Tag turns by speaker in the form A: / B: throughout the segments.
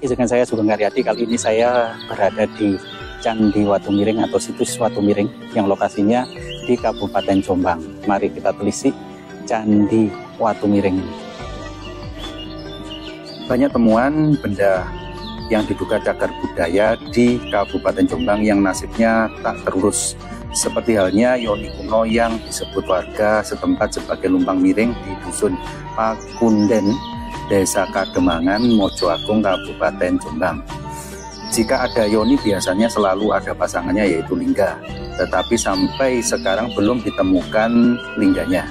A: lagi dengan saya Sugeng Karyadi. Kali ini saya berada di Candi Watu Miring atau situs Watu Miring yang lokasinya di Kabupaten Jombang. Mari kita telisik Candi Watu Miring. Banyak temuan benda yang diduga cagar budaya di Kabupaten Jombang yang nasibnya tak terurus. Seperti halnya yoni kuno yang disebut warga setempat sebagai lumpang miring di Dusun Pakunden, Desa Kademangan, Mojoagung, Kabupaten Jombang. Jika ada yoni biasanya selalu ada pasangannya yaitu lingga, tetapi sampai sekarang belum ditemukan lingganya.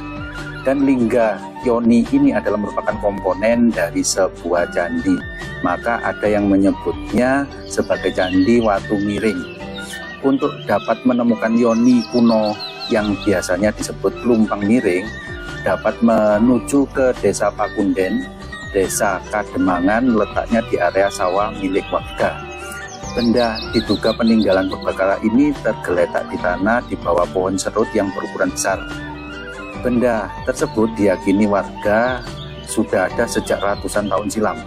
A: Dan lingga yoni ini adalah merupakan komponen dari sebuah candi, maka ada yang menyebutnya sebagai Candi Watu Miring. Untuk dapat menemukan yoni kuno yang biasanya disebut lumpang miring, dapat menuju ke Desa Pakunden, Desa Kademangan, letaknya di area sawah milik warga. Benda diduga peninggalan purbakala ini tergeletak di tanah di bawah pohon serut yang berukuran besar. Benda tersebut diyakini warga sudah ada sejak ratusan tahun silam.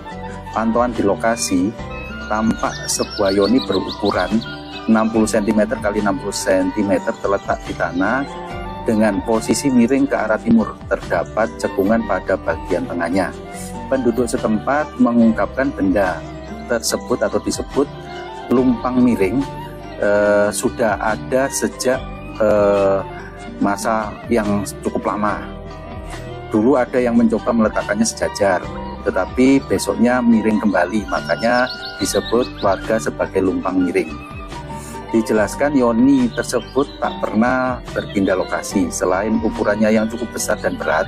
A: Pantauan di lokasi tampak sebuah yoni berukuran 60 cm x 60 cm terletak di tanah dengan posisi miring ke arah timur. Terdapat cekungan pada bagian tengahnya. Penduduk setempat mengungkapkan benda tersebut atau disebut lumpang miring sudah ada sejak masa yang cukup lama. Dulu ada yang mencoba meletakkannya sejajar, tetapi besoknya miring kembali, makanya disebut warga sebagai lumpang miring. Dijelaskan yoni tersebut tak pernah berpindah lokasi. Selain ukurannya yang cukup besar dan berat,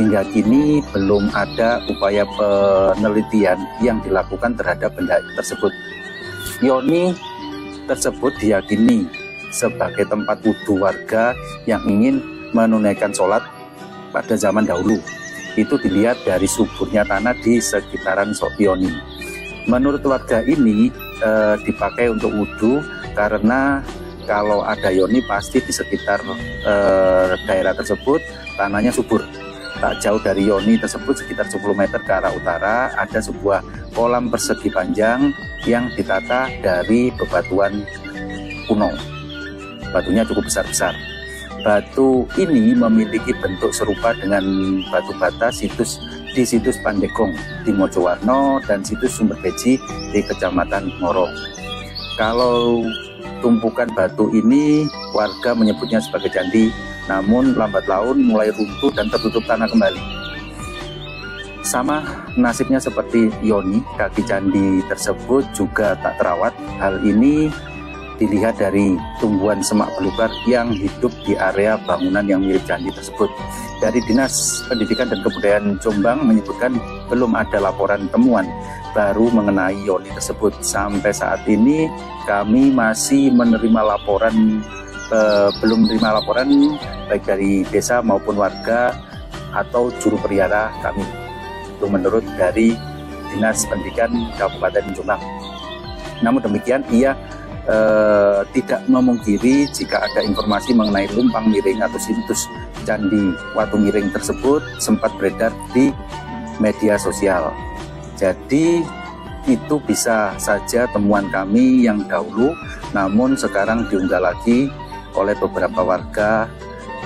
A: hingga kini belum ada upaya penelitian yang dilakukan terhadap benda tersebut. Yoni tersebut diyakini sebagai tempat wudhu warga yang ingin menunaikan sholat pada zaman dahulu. Itu dilihat dari suburnya tanah di sekitaran yoni. Menurut warga ini dipakai untuk wudhu karena kalau ada yoni pasti di sekitar daerah tersebut tanahnya subur. Tak jauh dari yoni tersebut sekitar 10 meter ke arah utara ada sebuah kolam persegi panjang yang ditata dari bebatuan kuno. Batunya cukup besar-besar. Batu ini memiliki bentuk serupa dengan batu bata di situs Pandegong di Mojowarno dan situs Sumberbeji di Kecamatan Ngoro. Kalau tumpukan batu ini warga menyebutnya sebagai candi, namun lambat laun mulai runtuh dan tertutup tanah kembali. Sama nasibnya seperti yoni, kaki candi tersebut juga tak terawat. Hal ini dilihat dari tumbuhan semak belukar yang hidup di area bangunan yang mirip candi tersebut. Dari Dinas Pendidikan dan Kebudayaan Jombang menyebutkan belum ada laporan temuan baru mengenai yoni tersebut. Sampai saat ini kami masih menerima laporan, belum menerima laporan baik dari desa maupun warga atau juru pelihara kami. Itu menurut dari Dinas Pendidikan Kabupaten Jombang. Namun demikian ia tidak memungkiri jika ada informasi mengenai lumpang miring atau situs Candi Watu Miring tersebut sempat beredar di media sosial. Jadi itu bisa saja temuan kami yang dahulu, namun sekarang diunggah lagi oleh beberapa warga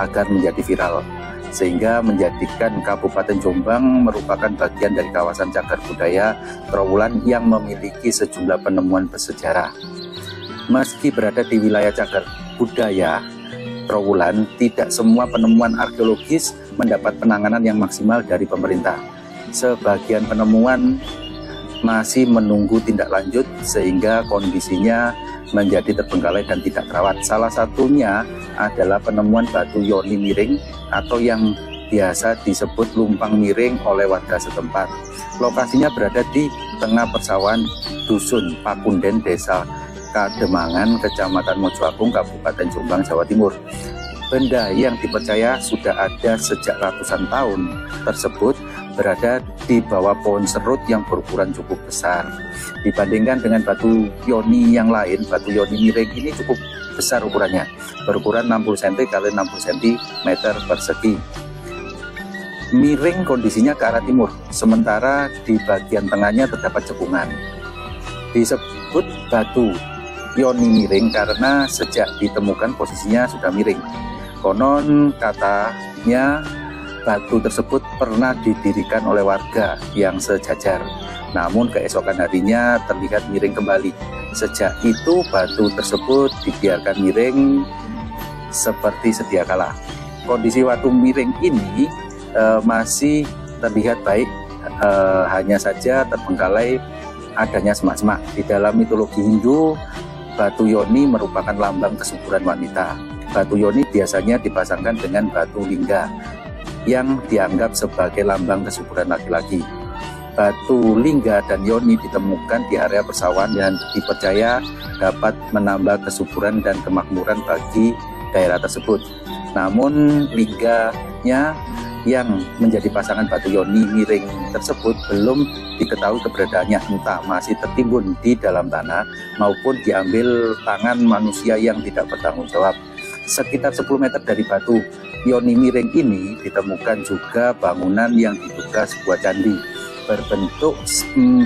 A: agar menjadi viral, sehingga menjadikan Kabupaten Jombang merupakan bagian dari kawasan cagar budaya Trowulan yang memiliki sejumlah penemuan bersejarah. Meski berada di wilayah cagar budaya Trowulan, tidak semua penemuan arkeologis mendapat penanganan yang maksimal dari pemerintah. Sebagian penemuan masih menunggu tindak lanjut sehingga kondisinya menjadi terbengkalai dan tidak terawat. Salah satunya adalah penemuan batu yoni miring atau yang biasa disebut lumpang miring oleh warga setempat. Lokasinya berada di tengah persawahan Dusun Pakunden, Desa Kademangan, Kecamatan Mojoagung, Kabupaten Jombang, Jawa Timur. Benda yang dipercaya sudah ada sejak ratusan tahun tersebut berada di bawah pohon serut yang berukuran cukup besar. Dibandingkan dengan batu yoni yang lain, batu yoni miring ini cukup besar ukurannya, berukuran 60 cm x 60 cm persegi. Miring kondisinya ke arah timur, sementara di bagian tengahnya terdapat cekungan. Disebut batu yoni miring karena sejak ditemukan posisinya sudah miring. Konon katanya batu tersebut pernah didirikan oleh warga yang sejajar, namun keesokan harinya terlihat miring kembali. Sejak itu batu tersebut dibiarkan miring seperti sedia kala. Kondisi batu miring ini masih terlihat baik, hanya saja terbengkalai adanya semak-semak. Di dalam mitologi Hindu, batu yoni merupakan lambang kesuburan wanita. Batu yoni biasanya dipasangkan dengan batu lingga yang dianggap sebagai lambang kesuburan laki-laki. Batu lingga dan yoni ditemukan di area persawahan dan dipercaya dapat menambah kesuburan dan kemakmuran bagi daerah tersebut. Namun lingganya yang menjadi pasangan batu yoni miring tersebut belum diketahui keberadaannya, entah masih tertimbun di dalam tanah maupun diambil tangan manusia yang tidak bertanggung jawab. Sekitar 10 meter dari batu yoni miring ini ditemukan juga bangunan yang diduga sebuah candi berbentuk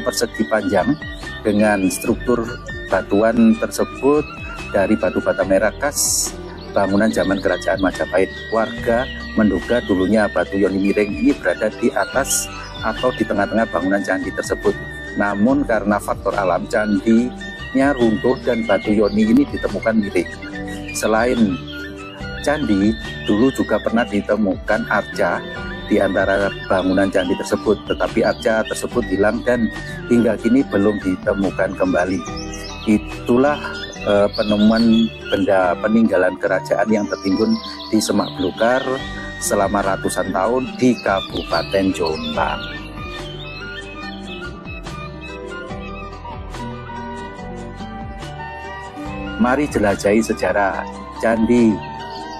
A: persegi panjang dengan struktur batuan tersebut dari batu bata merah khas bangunan zaman kerajaan Majapahit. Warga menduga dulunya batu yoni miring ini berada di atas atau di tengah-tengah bangunan candi tersebut. Namun karena faktor alam, candinya runtuh dan batu yoni ini ditemukan miring. Selain candi, dulu juga pernah ditemukan arca di antara bangunan candi tersebut, tetapi arca tersebut hilang dan hingga kini belum ditemukan kembali. Itulah penemuan benda peninggalan kerajaan yang tertimbun di Semak Belukar selama ratusan tahun di Kabupaten Jombang. Mari jelajahi sejarah. Candi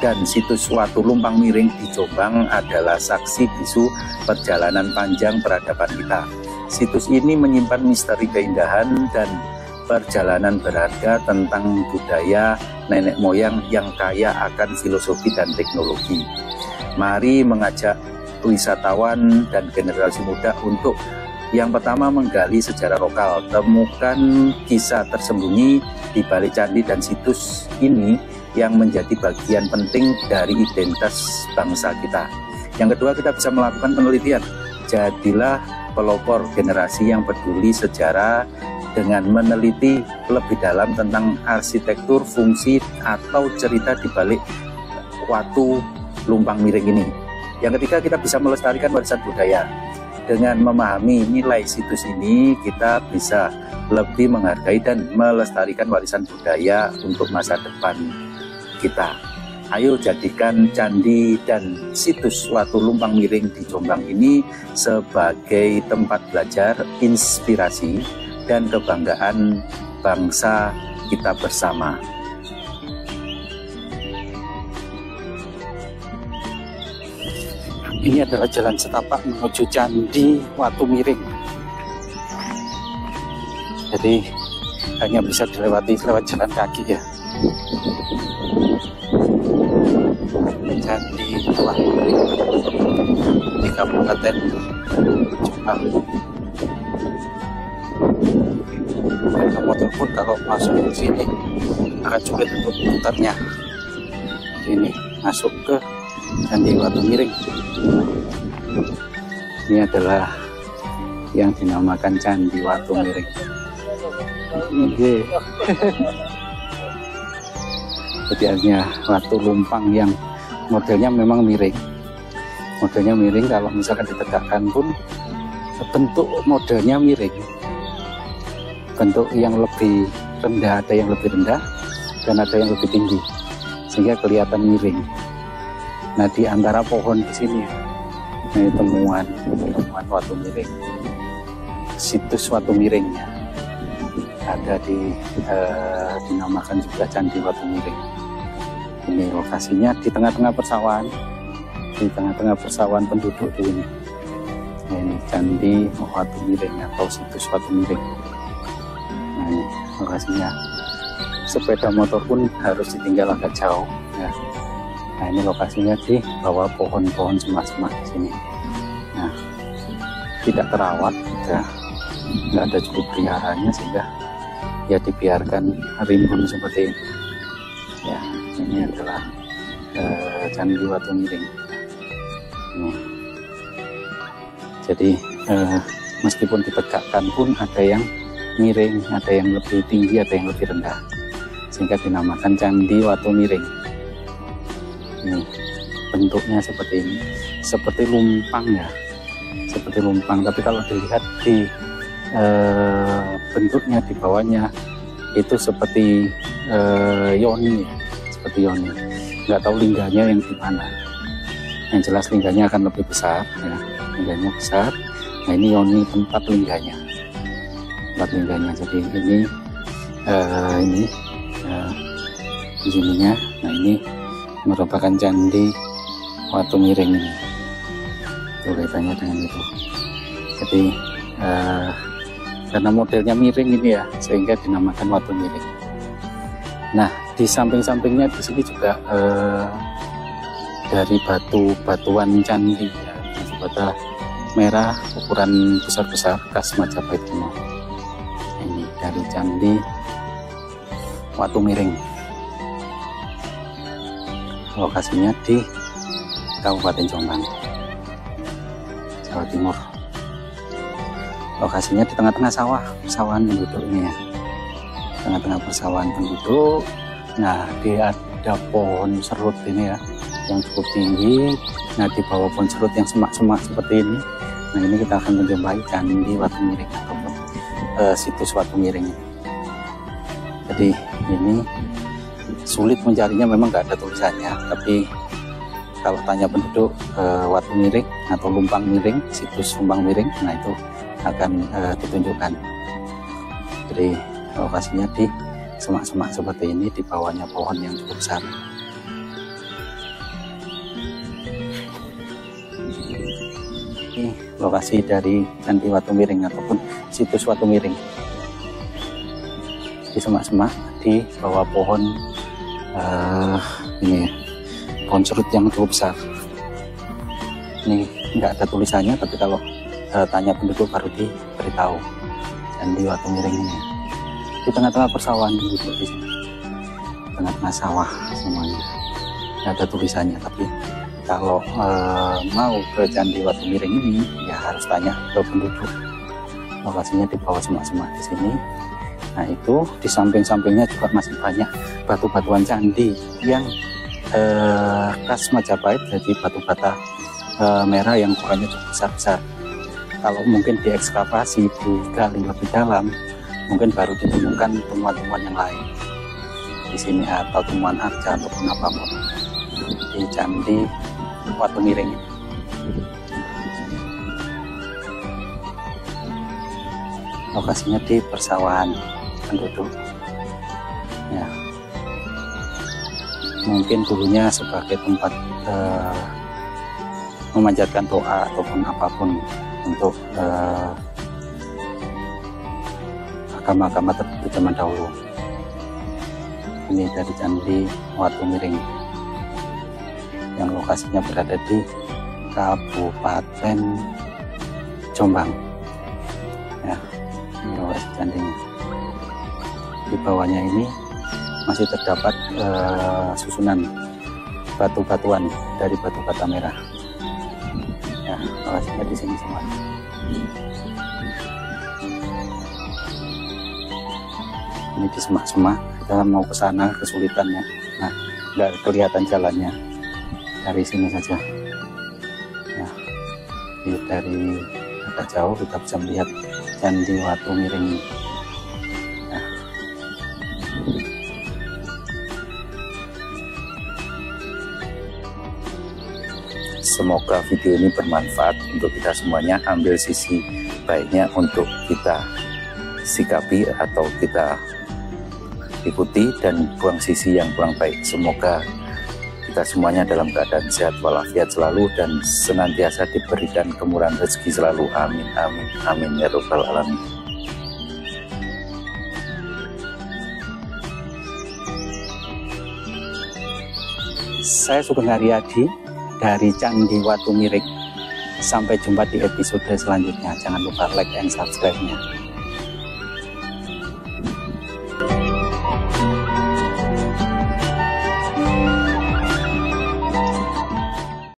A: dan situs Watu Lumpang Miring di Jombang adalah saksi bisu perjalanan panjang peradaban kita. Situs ini menyimpan misteri keindahan dan perjalanan berharga tentang budaya nenek moyang yang kaya akan filosofi dan teknologi. Mari mengajak wisatawan dan generasi muda untuk yang pertama menggali sejarah lokal, temukan kisah tersembunyi di balik candi dan situs ini yang menjadi bagian penting dari identitas bangsa kita. Yang kedua, kita bisa melakukan penelitian. Jadilah pelopor generasi yang peduli sejarah dengan meneliti lebih dalam tentang arsitektur, fungsi, atau cerita di balik Watu Lumpang Miring ini. Yang ketiga, kita bisa melestarikan warisan budaya. Dengan memahami nilai situs ini, kita bisa lebih menghargai dan melestarikan warisan budaya untuk masa depan kita. Ayo jadikan candi dan situs Watu Lumpang Miring di Jombang ini sebagai tempat belajar, inspirasi, dan kebanggaan bangsa kita bersama. Ini adalah jalan setapak menuju Candi Watu Miring. Jadi hanya bisa dilewati lewat jalan kaki ya. Candi Watu Miring di Kabupaten Jombang. Sepeda motor pun kalau masuk ke sini akan sulit untuk putarnya. Ini masuk ke Candi Watu Miring. Ini adalah yang dinamakan Candi Watu Miring. Jadi hanya watu lumpang yang modelnya memang miring. Modelnya miring, kalau misalkan ditegakkan pun bentuk modelnya miring. Bentuk yang lebih rendah, ada yang lebih rendah dan ada yang lebih tinggi, sehingga kelihatan miring. Nah, di antara pohon di sini, ini temuan watu miring, situs Watu Miringnya ada dinamakan juga Candi Watu Miring. Ini lokasinya di tengah-tengah persawahan, penduduk di sini. Nah, ini Candi Watu Miring atau situs Watu Miring. Nah, ini lokasinya. Sepeda motor pun harus ditinggal agak jauh ya. Nah, ini lokasinya di bawah pohon-pohon semak-semak di sini. Nah, tidak terawat ya, nggak ada cukup peliharanya sehingga ya dibiarkan rimbun seperti ini. Ya, ini adalah Candi Watu Miring. Ini. Jadi meskipun ditegakkan pun ada yang miring, ada yang lebih tinggi, ada yang lebih rendah, sehingga dinamakan Candi Watu Miring. Ini bentuknya seperti ini, seperti lumpang ya, seperti lumpang. Tapi kalau dilihat di bentuknya di bawahnya itu seperti yoni, seperti yoni. Nggak tahu lingganya yang di mana. Yang jelas lingganya akan lebih besar, ya. Lingganya besar. Nah ini yoni tempat lingganya, tempat lingganya. Jadi ini di sininya. Nah ini merupakan Candi Watu Miring ini. Itu kaitannya dengan itu. Jadi karena modelnya miring ini ya, sehingga dinamakan Watu Miring. Nah di samping-sampingnya di sini juga dari batuan candi ya, bata merah ukuran besar-besar khas Majapahit kuno. Ini dari Candi Watu Miring. Lokasinya di Kabupaten Jombang, Jawa Timur. Lokasinya di tengah-tengah sawah, persawahan penduduk ini ya. Tengah-tengah persawahan penduduk. Nah, ada pohon serut ini ya, yang cukup tinggi. Nah, di bawah pohon serut yang semak-semak seperti ini. Nah, ini kita akan menjumpai Candi Watu Miring ataupun situs Watu Miring. Jadi ini sulit mencarinya, memang nggak ada tulisannya, tapi kalau tanya penduduk Watu Miring atau Lumpang Miring, situs Lumpang Miring, nah itu akan ditunjukkan. Jadi lokasinya di semak-semak seperti ini, di bawahnya pohon yang cukup besar. Ini lokasi dari Candi Watu Miring ataupun situs Watu Miring. Di semak-semak, di bawah pohon ini pohon serut yang cukup besar. Ini nggak ada tulisannya, tapi kalau tanya penduduk baru diberitahu Candi Watu Miring ini. Di tengah-tengah persawahan penduduk di sini, tengah-tengah sawah semuanya. Nggak ada tulisannya, tapi kalau mau ke Candi Watu Miring ini ya harus tanya ke penduduk. Lokasinya di bawah semak-semak di sini. Nah itu di samping-sampingnya juga masih banyak batu-batuan candi yang khas Majapahit, jadi batu bata merah yang ukurannya cukup besar-besar. Kalau mungkin diekskavasi, digali lebih dalam, mungkin baru ditemukan temuan-temuan yang lain di sini, atau temuan arca ataupun apapun di Candi Watu Miring. Lokasinya di persawahan penduduk ya, mungkin dulunya sebagai tempat memanjatkan doa ataupun apapun untuk agama-agama tertentu zaman dahulu. Ini dari Candi Watu Miring yang lokasinya berada di Kabupaten Jombang ya. Ini lokasi candinya. Di bawahnya ini masih terdapat susunan batu-batuan dari batu bata merah. Ya, lokasinya di sini semua. Ini di semak-semak, kita mau ke sana kesulitannya. Nah, nggak kelihatan jalannya dari sini saja. Ya, dari agak jauh kita bisa melihat Candi Watu Miring ini. Nah. Semoga video ini bermanfaat untuk kita semuanya. Ambil sisi baiknya untuk kita sikapi atau kita ikuti, dan buang sisi yang kurang baik. Semoga kita semuanya dalam keadaan sehat walafiat selalu dan senantiasa diberikan kemurahan rezeki selalu. Amin, amin, amin ya rabbal alamin. Saya Sugeng Haryadi dari Candi Watu Miring. Sampai jumpa di episode selanjutnya. Jangan lupa like and subscribe-nya.